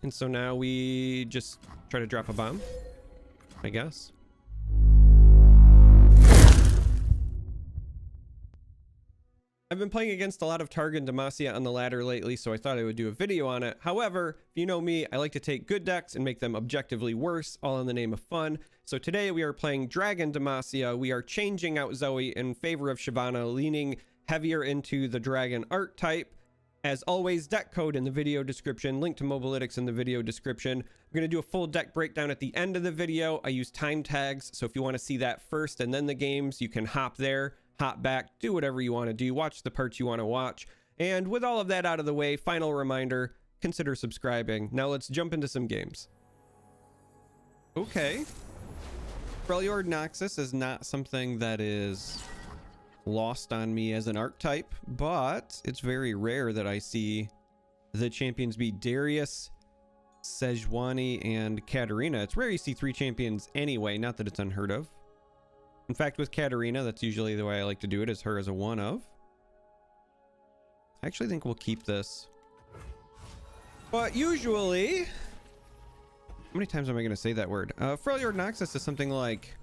And so now we just try to drop a bomb, I guess. I've been playing against a lot of Targa and Demacia on the ladder lately, so I thought I would do a video on it. However, if you know me, I like to take good decks and make them objectively worse, all in the name of fun. So today we are playing Dragon Demacia. We are changing out Zoe in favor of Shyvana, leaning heavier into the Dragon archetype. As always, deck code in the video description, link to Mobalytics in the video description. I'm going to do a full deck breakdown at the end of the video. I use time tags, so if you want to see that first and then the games, you can hop there, hop back, do whatever you want to do, watch the parts you want to watch. And with all of that out of the way, final reminder, consider subscribing. Now let's jump into some games. Okay. Freljord Noxus is not something that is lost on me as an archetype, but it's very rare that I see the champions be Darius, Sejuani, and Katarina. It's rare you see three champions anyway, not that it's unheard of. In fact, with Katarina, that's usually the way I like to do it, is her as a one of. I actually think we'll keep this. But usually, how many times am I going to say that word? Freljord Noxus is something like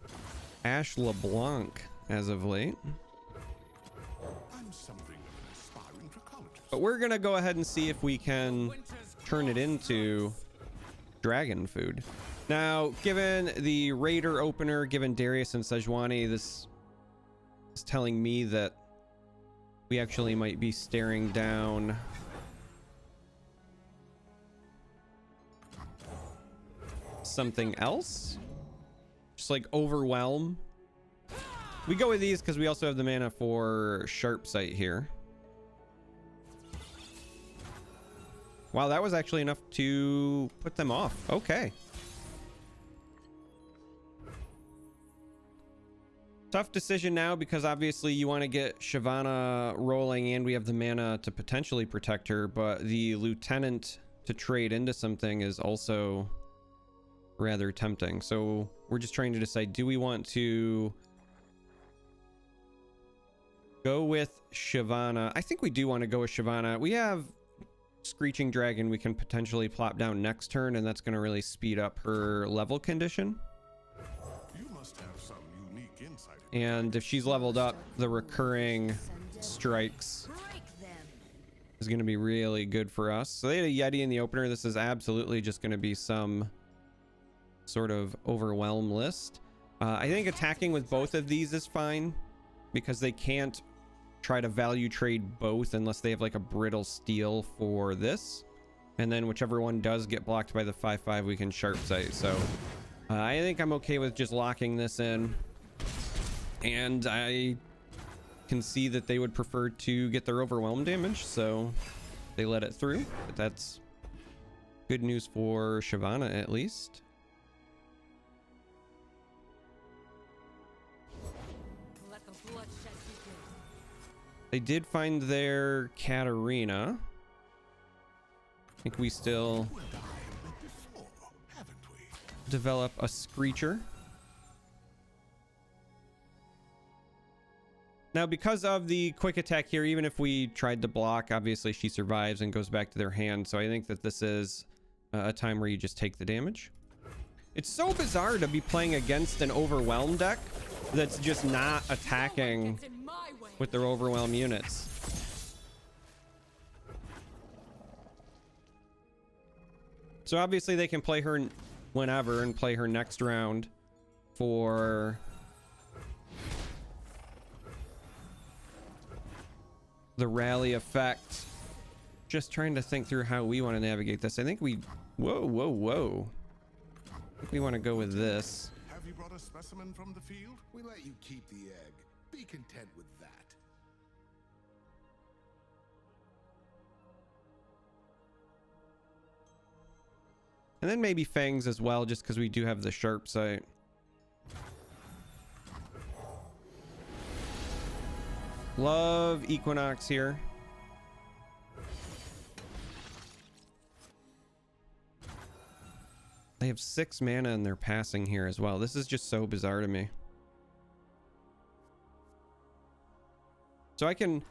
Ash LeBlanc as of late. But we're going to go ahead and see if we can turn it into dragon food. Now, given the Raider opener, given Darius and Sejuani, this is telling me that we actually might be staring down something else. Just like Overwhelm. We go with these because we also have the mana for Sharp Sight here. Wow, that was actually enough to put them off. Okay. Tough decision now because obviously you want to get Shyvana rolling and we have the mana to potentially protect her, but the Lieutenant to trade into something is also rather tempting. So we're just trying to decide, do we want to go with Shyvana? I think we do want to go with Shyvana. We have Screeching Dragon we can potentially plop down next turn, and that's going to really speed up her level condition. And if she's leveled up, the recurring strikes is going to be really good for us. So they had a Yeti in the opener. This is absolutely just going to be some sort of overwhelm list. I think attacking with both of these is fine because they can't try to value trade both unless they have like a brittle steel for this. And then whichever one does get blocked by the 5/5, we can Sharp Sight. So I think I'm okay with just locking this in. And I can see that they would prefer to get their overwhelm damage, so they let it through. But that's good news for Shyvana at least. They did find their Katarina. I think we still develop a Screecher. Now, because of the quick attack here, even if we tried to block, obviously she survives and goes back to their hand. So I think that this is a time where you just take the damage. It's so bizarre to be playing against an Overwhelm deck that's just not attacking with their Overwhelm units. So obviously they can play her whenever and play her next round for the rally effect. Just trying to think through how we want to navigate this. I think we whoa. I think we want to go with this. Have you brought a specimen from the field? We let you keep the egg. Be content with that. And then maybe Fangs as well, just because we do have the Sharp Sight. Love Equinox here. They have 6 mana and they're passing here as well. This is just so bizarre to me. So I can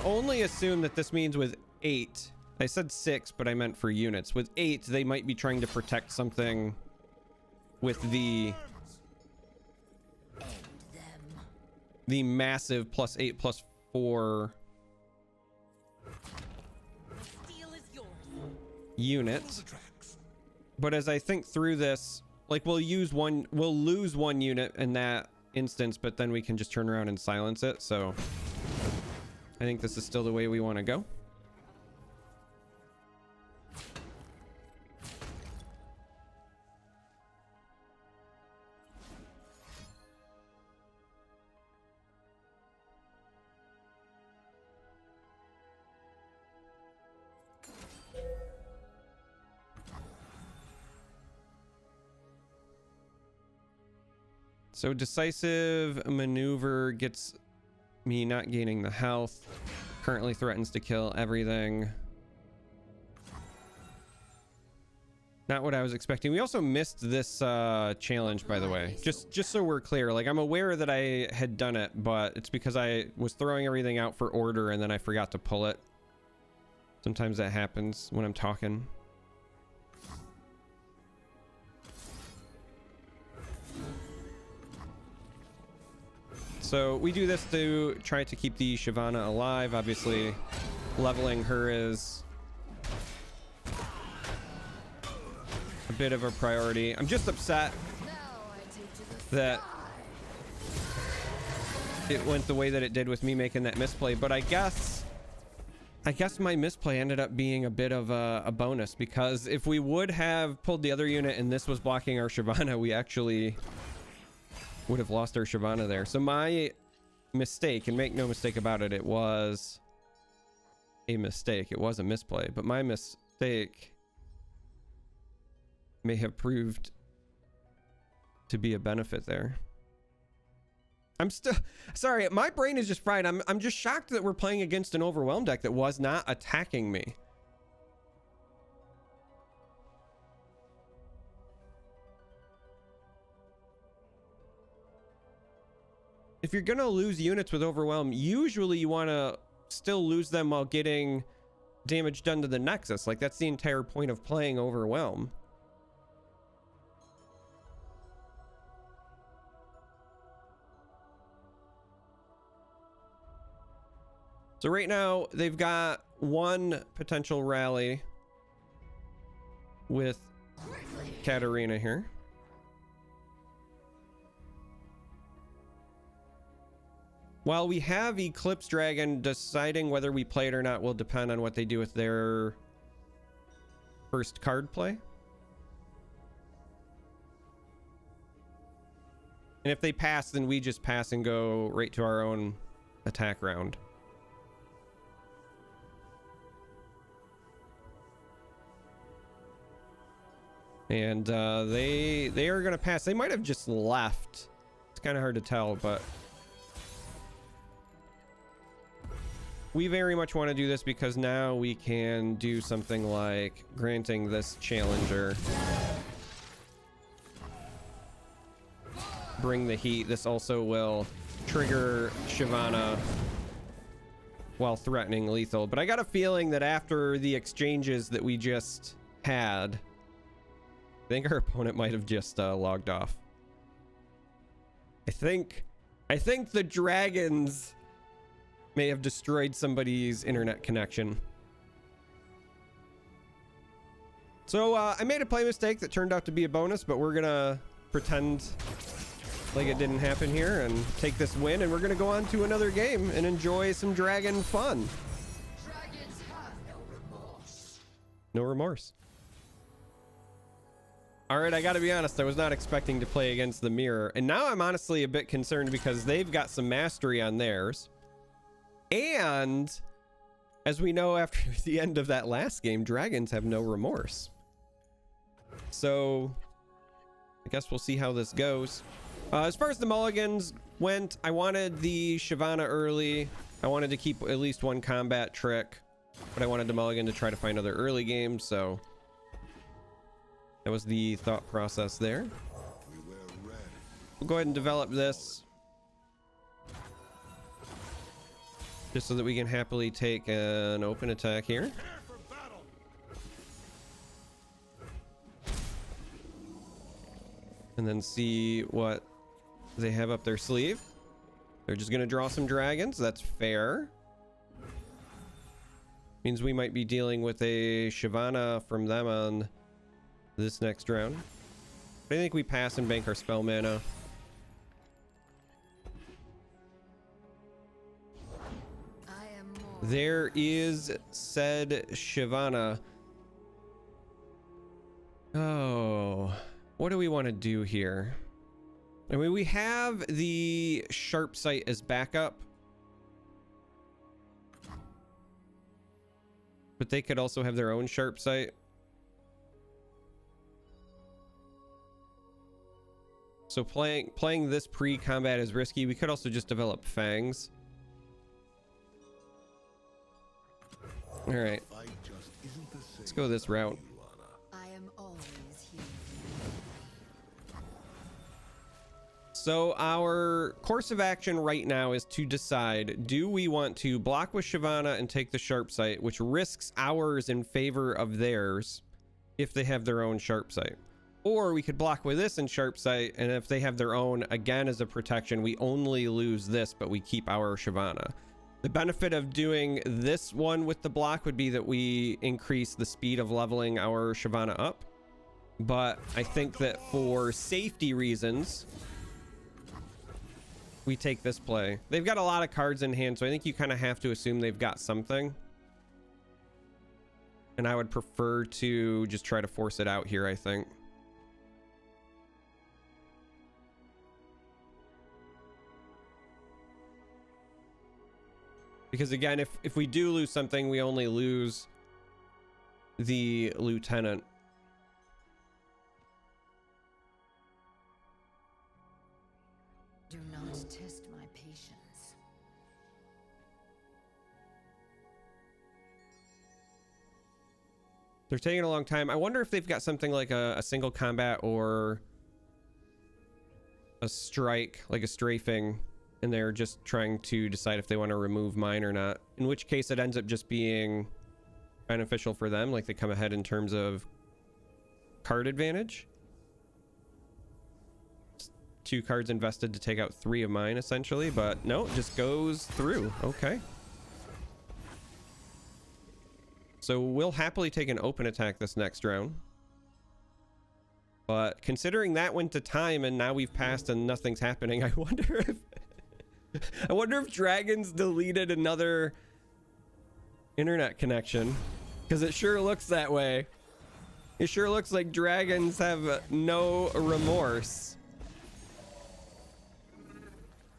only assume that this means with 8 I said 6, but I meant for units. With 8, they might be trying to protect something with the massive +8/+4 units. But as I think through this, like we'll lose one unit in that instance, but then we can just turn around and silence it. So I think this is still the way we want to go. So decisive maneuver gets me not gaining the health. Currently threatens to kill everything. Not what I was expecting. We also missed this challenge, by the way. Just so we're clear, like I'm aware that I had done it, but it's because I was throwing everything out for order and then I forgot to pull it. Sometimes that happens when I'm talking. So we do this to try to keep the Shyvana alive. Obviously, leveling her is a bit of a priority. I'm just upset that it went the way that it did with me making that misplay. But I guess my misplay ended up being a bit of a bonus, because if we would have pulled the other unit and this was blocking our Shyvana, we actually would have lost our Shyvana there. So my mistake, and make no mistake about it, it was a mistake. It was a misplay, but my mistake may have proved to be a benefit there. I'm still sorry, my brain is just fried. I'm just shocked that we're playing against an overwhelmed deck that was not attacking me. If you're gonna lose units with overwhelm, usually you want to still lose them while getting damage done to the nexus. Like that's the entire point of playing overwhelm. So right now they've got one potential rally with Katarina here. While we have Eclipse Dragon, deciding whether we play it or not will depend on what they do with their first card play. And if they pass, then we just pass and go right to our own attack round. And they are going to pass. They might have just left. It's kind of hard to tell, but we very much want to do this because now we can do something like granting this challenger. Bring the heat. This also will trigger Shyvana while threatening lethal. But I got a feeling that after the exchanges that we just had, I think our opponent might have just logged off. I think the dragons may have destroyed somebody's internet connection. So I made a play mistake that turned out to be a bonus, but we're gonna pretend like it didn't happen here and take this win, and we're gonna go on to another game and enjoy some dragon fun. Dragons have no remorse. No remorse. All right, I gotta be honest, I was not expecting to play against the mirror, and now I'm honestly a bit concerned because they've got some mastery on theirs. And as we know, after the end of that last game, dragons have no remorse. So I guess we'll see how this goes. As far as the mulligans went, I wanted the Shyvana early. I wanted to keep at least one combat trick, but I wanted the mulligan to try to find other early games. So that was the thought process there. We'll go ahead and develop this, just so that we can happily take an open attack here. and then see what they have up their sleeve. They're just gonna draw some dragons. That's fair. Means we might be dealing with a Shyvana from them on this next round. But I think we pass and bank our spell mana. There is said Shyvana. Oh, what do we want to do here? I mean, we have the sharp sight as backup, but they could also have their own sharp sight. So playing this pre-combat is risky. We could also just develop fangs. All right, let's go this route. I am always here. So our course of action right now is to decide, do we want to block with Shyvana and take the sharp sight, which risks ours in favor of theirs if they have their own sharp sight? Or we could block with this in sharp sight, and if they have their own, again, as a protection, we only lose this, but we keep our Shyvana. The benefit of doing this one with the block would be that we increase the speed of leveling our Shyvana up. But I think that for safety reasons, we take this play. They've got a lot of cards in hand, so I think you kind of have to assume they've got something. And I would prefer to just try to force it out here, I think. Because again, if we do lose something, we only lose the lieutenant. Do not test my patience. They're taking a long time. I wonder if they've got something like a single combat or a strike, like a strafing, and they're just trying to decide if they want to remove mine or not. In which case it ends up just being beneficial for them, like they come ahead in terms of card advantage. 2 cards invested to take out 3 of mine, essentially, but no, it just goes through. Okay. So we'll happily take an open attack this next round. But considering that went to time and now we've passed and nothing's happening, I wonder if Dragons deleted another internet connection, because it sure looks that way. It sure looks like Dragons have no remorse,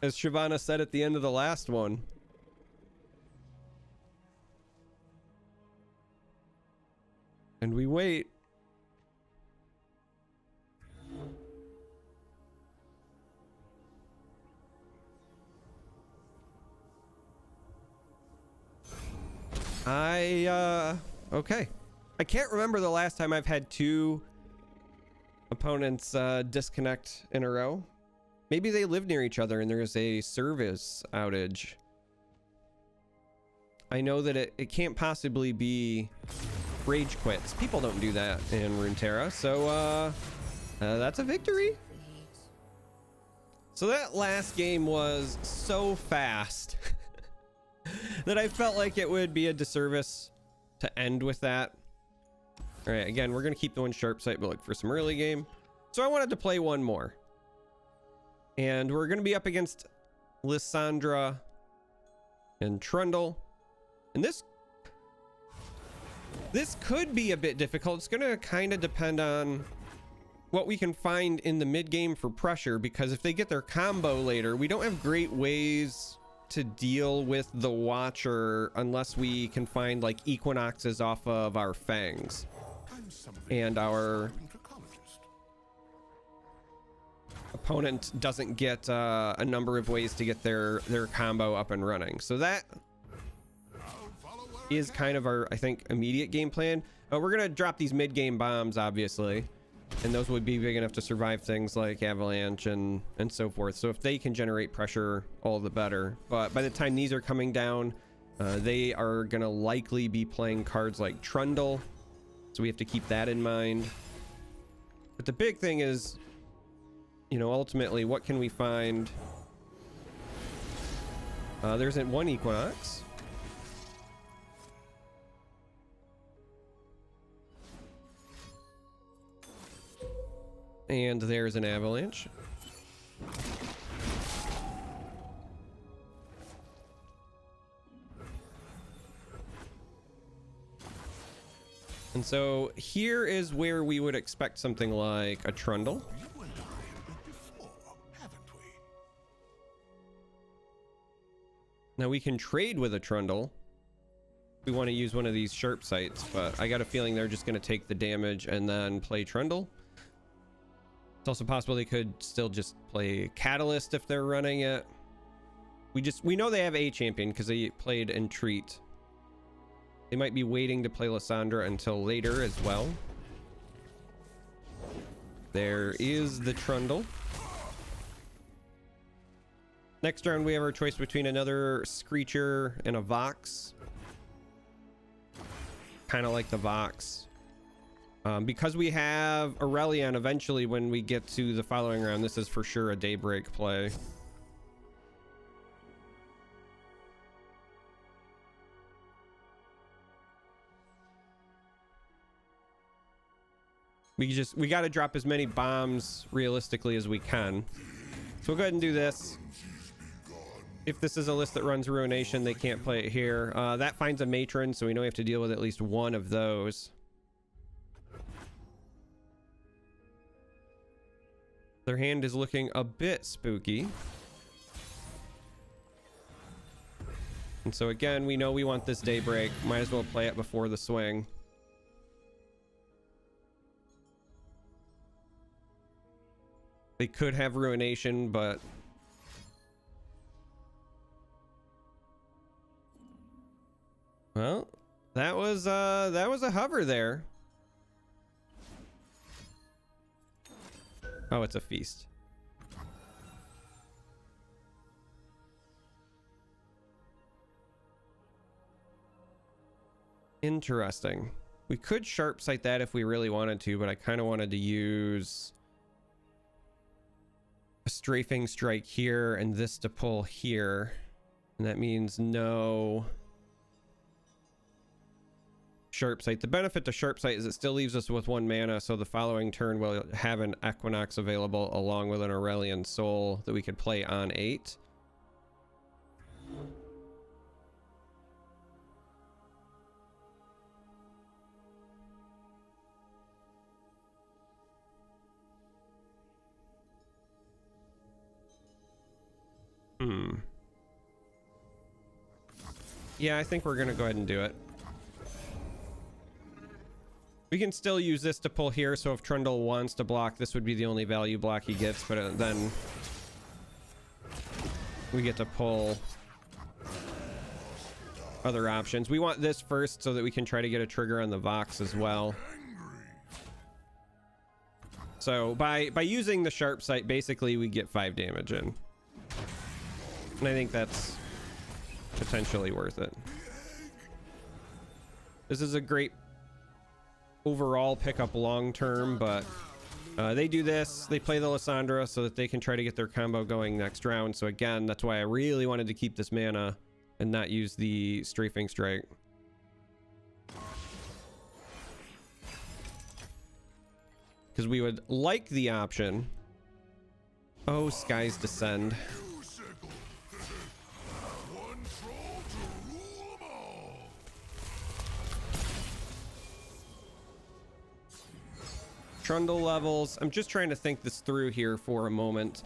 as Shyvana said at the end of the last one. And we wait. Okay. I can't remember the last time I've had 2 opponents disconnect in a row. Maybe they live near each other and there's a service outage. I know that it can't possibly be rage quits. People don't do that in Runeterra, so that's a victory. So that last game was so fast that I felt like it would be a disservice to end with that. All right, again, we're gonna keep the one sharp sight, but look for some early game. So I wanted to play one more, and we're gonna be up against Lissandra and Trundle, and this could be a bit difficult. It's gonna kind of depend on what we can find in the mid game for pressure, because if they get their combo later, we don't have great ways to deal with the Watcher unless we can find like equinoxes off of our fangs and our opponent doesn't get a number of ways to get their combo up and running. So that is kind of our, I think, immediate game plan. We're gonna drop these mid-game bombs, obviously, and those would be big enough to survive things like avalanche and so forth. So if they can generate pressure, all the better. But by the time these are coming down, they are gonna likely be playing cards like Trundle, so we have to keep that in mind. But the big thing is you know, ultimately, what can we find? There's one Equinox. And there's an Avalanche. And so here is where we would expect something like a Trundle. You and I have met before, haven't we? Now we can trade with a Trundle. We want to use one of these sharp sights, but I got a feeling they're just going to take the damage and then play Trundle. It's also possible they could still just play Catalyst if they're running it. We know they have a champion because they played Entreat. They might be waiting to play Lysandra until later as well. There is the Trundle. Next round we have our choice between another Screecher and a Vox. Kind of like the Vox. Because we have Aurelion eventually when we get to the following round, this is for sure a Daybreak play. We got to drop as many bombs realistically as we can. So we'll go ahead and do this. If this is a list that runs Ruination, they can't play it here. That finds a Matron, so we know we have to deal with at least one of those. Their hand is looking a bit spooky. And so again, we know we want this Daybreak. Might as well play it before the swing. They could have Ruination, but well, that was a hover there. Oh, it's a feast. Interesting. We could sharp sight that if we really wanted to, but I kind of wanted to use a strafing strike here and this to pull here, and that means no sharp sight. The benefit to sharp sight is it still leaves us with 1 mana, so the following turn we'll have an Equinox available along with an Aurelion Sol that we could play on 8. Yeah, I think we're gonna go ahead and do it. We can still use this to pull here, so if Trundle wants to block, this would be the only value block he gets, but then we get to pull other options. We want this first so that we can try to get a trigger on the Vox as well. So by using the sharp sight, basically we get 5 damage in. And I think that's potentially worth it. This is a great overall pickup long term, but they do this, they play the Lysandra so that they can try to get their combo going next round. So again, that's why I really wanted to keep this mana and not use the strafing strike. Because we would like the option. Oh, Skies Descend. Trundle levels. I'm just trying to think this through here for a moment.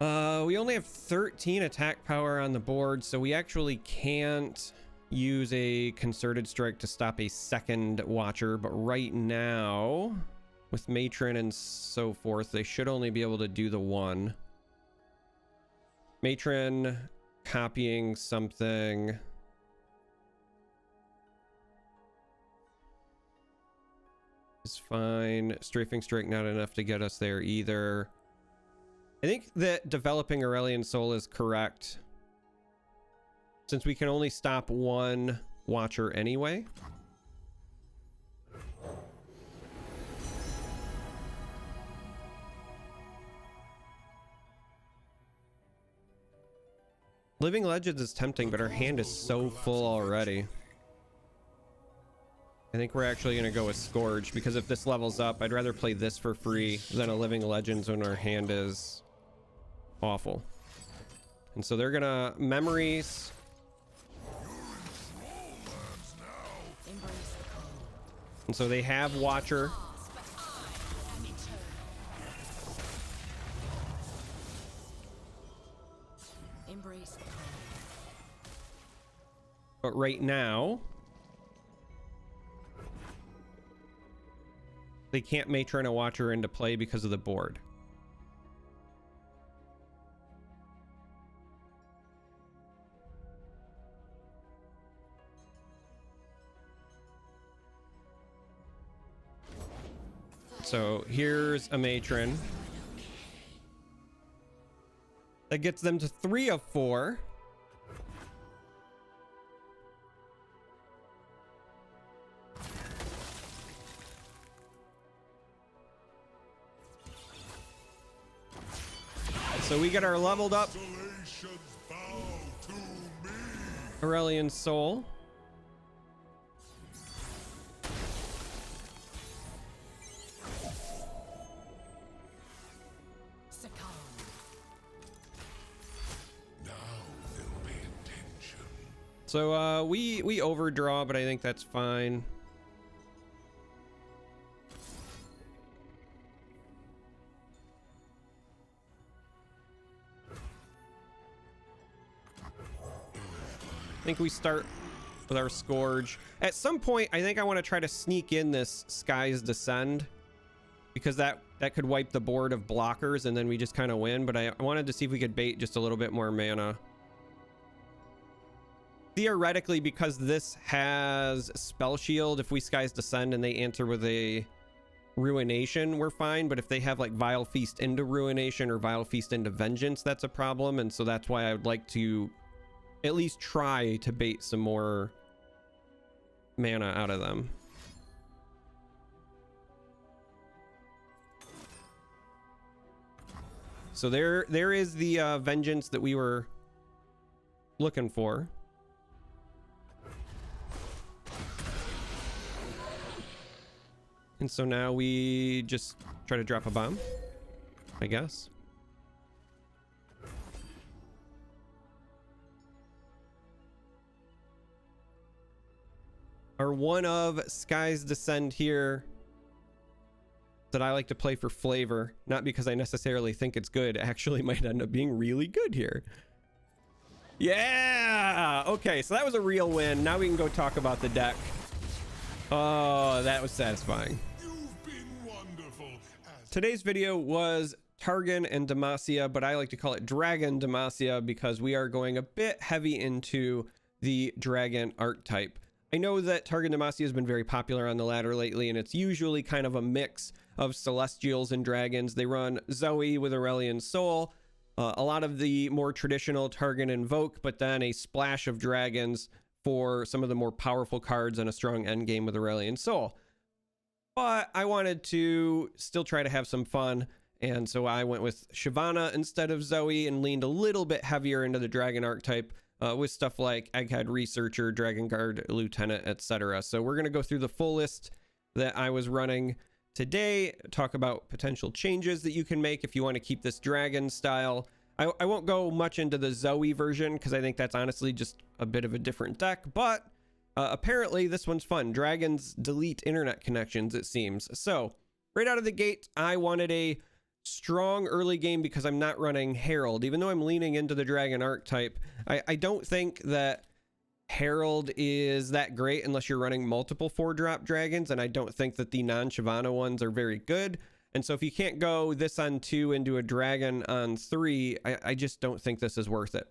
We only have 13 attack power on the board, so we actually can't use a concerted strike to stop a second Watcher, but right now with Matron and so forth, they should only be able to do the one. Matron copying something. Is fine. Strafing strike not enough to get us there either. I think that developing Aurelion Sol is correct, since we can only stop one Watcher anyway. Living Legends is tempting, but our hand is so full already. I think we're actually going to go with Scourge, because if this levels up, I'd rather play this for free than a Living Legends when our hand is awful. And so they're going to Memories. And so they have Watcher. But right now, they can't Matron a Watcher into play because of the board. So here's a Matron. That gets them to 3 of 4. So we get our leveled up Aurelion Sol. So we overdraw, but I think that's fine. I think we start with our Scourge. At some point, I think I want to try to sneak in this Sky's Descend, because that could wipe the board of blockers and then we just kind of win. But I wanted to see if we could bait just a little bit more mana. Theoretically, because this has Spell Shield, if we Sky's Descend and they answer with a Ruination, we're fine. But if they have like Vile Feast into Ruination or Vile Feast into Vengeance, that's a problem. And so that's why I would like to at least try to bait some more mana out of them. So there is the Vengeance that we were looking for. And so now we just try to drop a bomb, I guess. Our one of Sky's Descend here that I like to play for flavor, not because I necessarily think it's good, actually might end up being really good here. Yeah! Okay, so that was a real win. Now we can go talk about the deck. Oh, that was satisfying. You've been wonderful. Today's video was Targon and Demacia, but I like to call it Dragon Demacia because we are going a bit heavy into the dragon archetype. I know that Targon Demacia has been very popular on the ladder lately, and it's usually kind of a mix of Celestials and Dragons. They run Zoe with Aurelion Sol, a lot of the more traditional Targon Invoke, but then a splash of Dragons for some of the more powerful cards and a strong endgame with Aurelion Sol. But I wanted to still try to have some fun, and so I went with Shyvana instead of Zoe and leaned a little bit heavier into the dragon archetype with stuff like Egghead Researcher, Dragon Guard Lieutenant, etc. So we're going to go through the full list that I was running today, talk about potential changes that you can make if you want to keep this dragon style. I won't go much into the Zoe version because I think that's honestly just a bit of a different deck, but apparently this one's fun. Dragons delete internet connections, it seems. So right out of the gate, I wanted a strong early game because I'm not running Herald. Even though I'm leaning into the dragon archetype, I don't think that Herald is that great unless you're running multiple 4-drop dragons, and I don't think that the non-Shyvana ones are very good. And so if you can't go this on 2 into a dragon on 3, I just don't think this is worth it.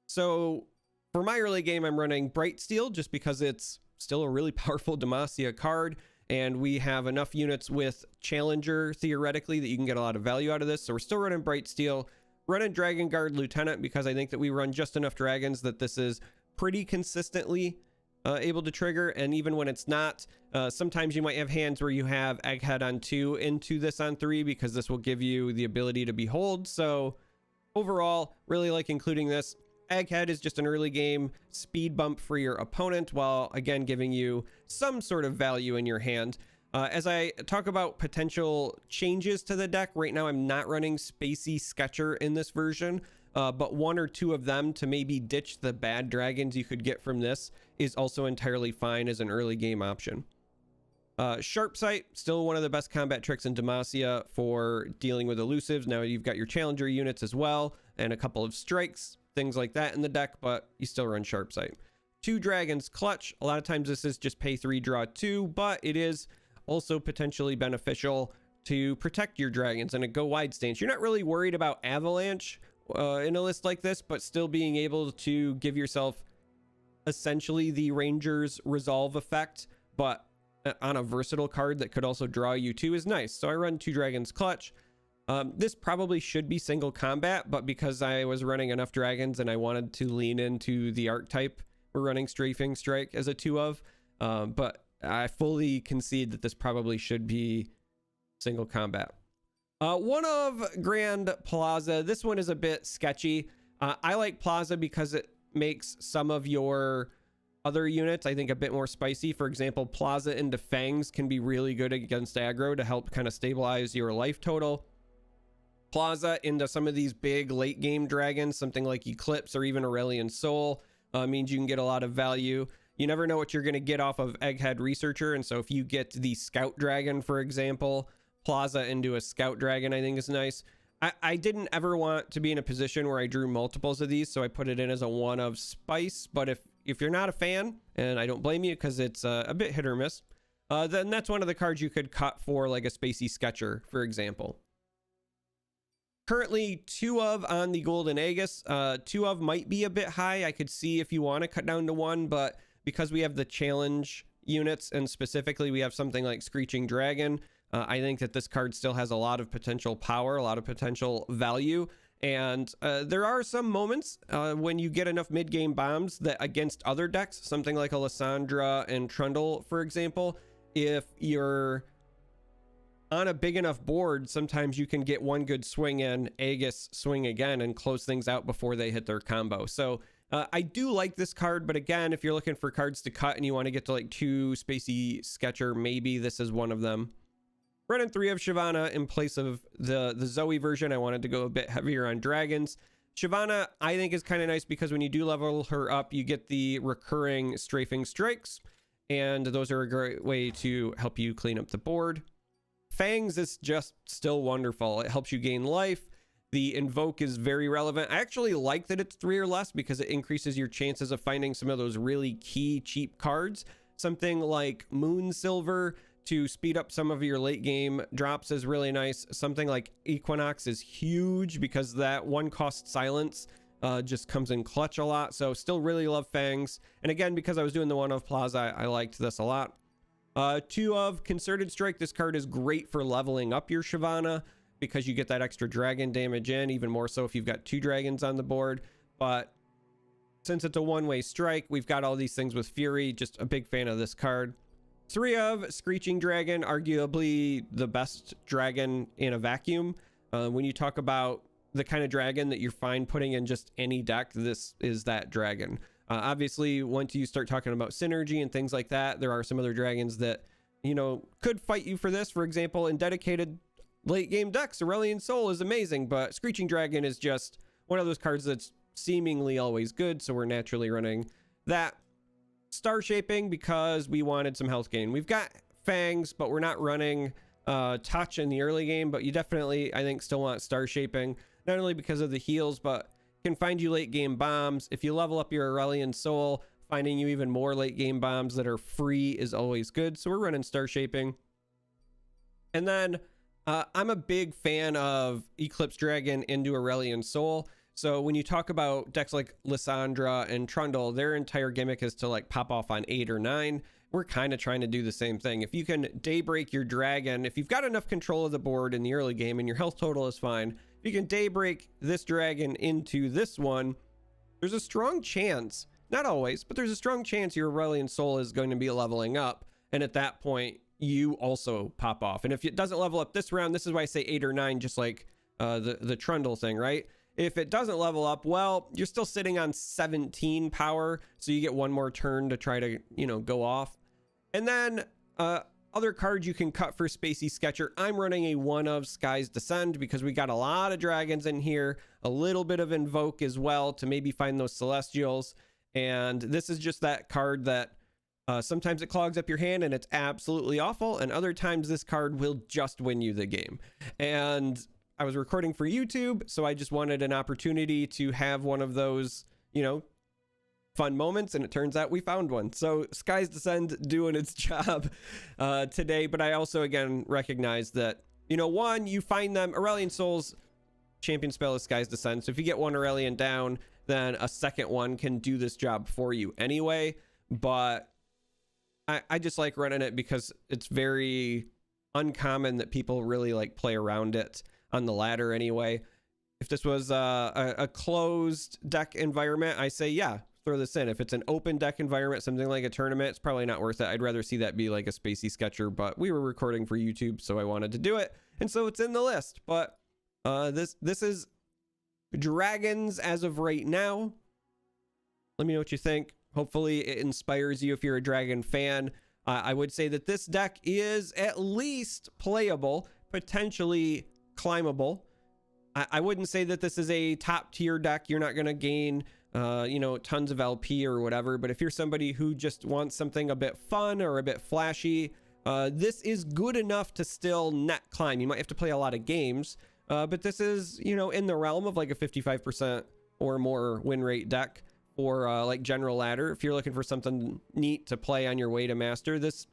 So for my early game, I'm running Brightsteel just because it's still a really powerful Demacia card, and we have enough units with Challenger theoretically that you can get a lot of value out of this. So we're still running Brightsteel, running Dragon Guard Lieutenant because I think that we run just enough dragons that this is pretty consistently able to trigger. And even when it's not, sometimes you might have hands where you have Egghead on 2 into this on 3 because this will give you the ability to behold. So overall, really like including this. Egghead is just an early game speed bump for your opponent, while again giving you some sort of value in your hand. As I talk about potential changes to the deck, right now I'm not running Spacey Sketcher in this version, but one or two of them to maybe ditch the bad dragons you could get from this is also entirely fine as an early game option. Sharp Sight, still one of the best combat tricks in Demacia for dealing with elusives. Now you've got your challenger units as well, and a couple of strikes, things like that in the deck, but you still run Sharp Sight. 2 dragons clutch. A lot of times this is just pay 3, draw 2, but it is also potentially beneficial to protect your dragons in a go wide stance. You're not really worried about avalanche in a list like this, but still being able to give yourself essentially the Ranger's resolve effect, but on a versatile card that could also draw you 2 is nice. So I run 2 dragons clutch. This probably should be single combat, but because I was running enough dragons and I wanted to lean into the archetype, we're running Strafing Strike as a 2 of, but I fully concede that this probably should be single combat. 1 of Grand Plaza. This one is a bit sketchy. I like Plaza because it makes some of your other units, I think, a bit more spicy. For example, Plaza into Fangs can be really good against aggro to help kind of stabilize your life total. Plaza into some of these big late game dragons, something like Eclipse or even Aurelion Sol, means you can get a lot of value. You never know what you're going to get off of Egghead Researcher, and so if you get the Scout Dragon, for example, Plaza into a Scout Dragon I think is nice. I didn't ever want to be in a position where I drew multiples of these, so I put it in as a 1 of Spice, but if you're not a fan, and I don't blame you because it's a bit hit or miss, then that's one of the cards you could cut for like a Spacey Sketcher, for example. Currently 2 of on the Golden Aegis. 2 of might be a bit high. I could see if you want to cut down to 1, but because we have the challenge units and specifically we have something like Screeching Dragon, I think that this card still has a lot of potential power, a lot of potential value. And there are some moments when you get enough mid-game bombs that against other decks, something like a Lysandra and Trundle, for example, if you're on a big enough board, sometimes you can get one good swing in, Aegis swing again, and close things out before they hit their combo. So I do like this card, but again, if you're looking for cards to cut and you want to get to like 2 Spacey Sketcher, maybe this is one of them. Running 3 of Shyvana in place of the Zoe version. I wanted to go a bit heavier on dragons. Shyvana, I think, is kind of nice because when you do level her up, you get the recurring Strafing Strikes, and those are a great way to help you clean up the board. Fangs is just still wonderful. It helps you gain life. The Invoke is very relevant. I actually like that it's 3 or less because it increases your chances of finding some of those really key cheap cards. Something like Moon Silver to speed up some of your late game drops is really nice. Something like Equinox is huge because that 1 cost silence just comes in clutch a lot. So still really love Fangs. And again, because I was doing the 1 of Plaza, I liked this a lot. 2 of Concerted Strike. This card is great for leveling up your Shyvana because you get that extra dragon damage in, even more so if you've got 2 dragons on the board. But since it's a one-way strike, we've got all these things with Fury. Just a big fan of this card. 3 of Screeching Dragon, arguably the best dragon in a vacuum. When you talk about the kind of dragon that you're fine putting in just any deck, this is that dragon. Obviously, once you start talking about synergy and things like that, there are some other dragons that, you know, could fight you for this. For example, in dedicated late game decks, Aurelion Sol is amazing, but Screeching Dragon is just one of those cards that's seemingly always good, so we're naturally running that. Star Shaping because we wanted some health gain. We've got Fangs, but we're not running touch in the early game, but you definitely, I think, still want Star Shaping, not only because of the heals, but can find you late game bombs. If you level up your Aurelion Sol, finding you even more late game bombs that are free is always good. So we're running Star Shaping. And then I'm a big fan of Eclipse Dragon into Aurelion Sol. So when you talk about decks like Lysandra and Trundle, their entire gimmick is to like pop off on 8 or 9. We're kind of trying to do the same thing. If you can Daybreak your dragon, if you've got enough control of the board in the early game and your health total is fine, if you can Daybreak this dragon into this one, there's a strong chance, not always, but there's a strong chance your Aurelion Sol is going to be leveling up. And at that point, you also pop off. And if it doesn't level up this round, this is why I say 8 or 9, just like the Trundle thing, right? If it doesn't level up, well, you're still sitting on 17 power, so you get one more turn to try to, you know, go off. And then other cards you can cut for Spacey Sketcher. I'm running a one of Sky's Descend because we got a lot of dragons in here, a little bit of Invoke as well to maybe find those Celestials. And this is just that card that sometimes it clogs up your hand and it's absolutely awful, and other times this card will just win you the game. And I was recording for YouTube, so I just wanted an opportunity to have one of those, you know, fun moments, and it turns out we found one. So Sky's Descend doing its job today. But I also, again, recognize that, you know, one, you find them. Aurelion Sol's champion spell is Sky's Descend, so if you get one Aurelion down, then a second one can do this job for you anyway. But I just like running it because it's very uncommon that people really like play around it on the ladder anyway. If this was a closed deck environment, I say, yeah, throw this in. If it's an open deck environment, something like a tournament, it's probably not worth it. I'd rather see that be like a Spacey Sketcher, but we were recording for YouTube, so I wanted to do it. And so it's in the list. But this is dragons as of right now. Let me know what you think. Hopefully it inspires you if you're a dragon fan. I would say that this deck is at least playable, potentially climbable. I wouldn't say that this is a top tier deck. You're not going to gain, you know, tons of LP or whatever. But if you're somebody who just wants something a bit fun or a bit flashy, this is good enough to still net climb. You might have to play a lot of games, but this is, you know, in the realm of like a 55% or more win rate deck for like general ladder. If you're looking for something neat to play on your way to master, this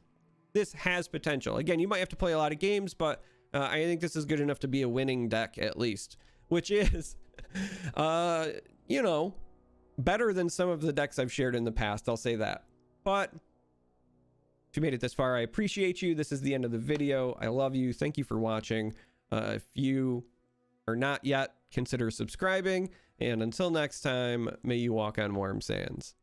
has potential. Again, you might have to play a lot of games, but I think this is good enough to be a winning deck at least, which is, you know, better than some of the decks I've shared in the past. I'll say that. But if you made it this far, I appreciate you. This is the end of the video. I love you. Thank you for watching. If you are not yet, consider subscribing. And until next time, may you walk on warm sands.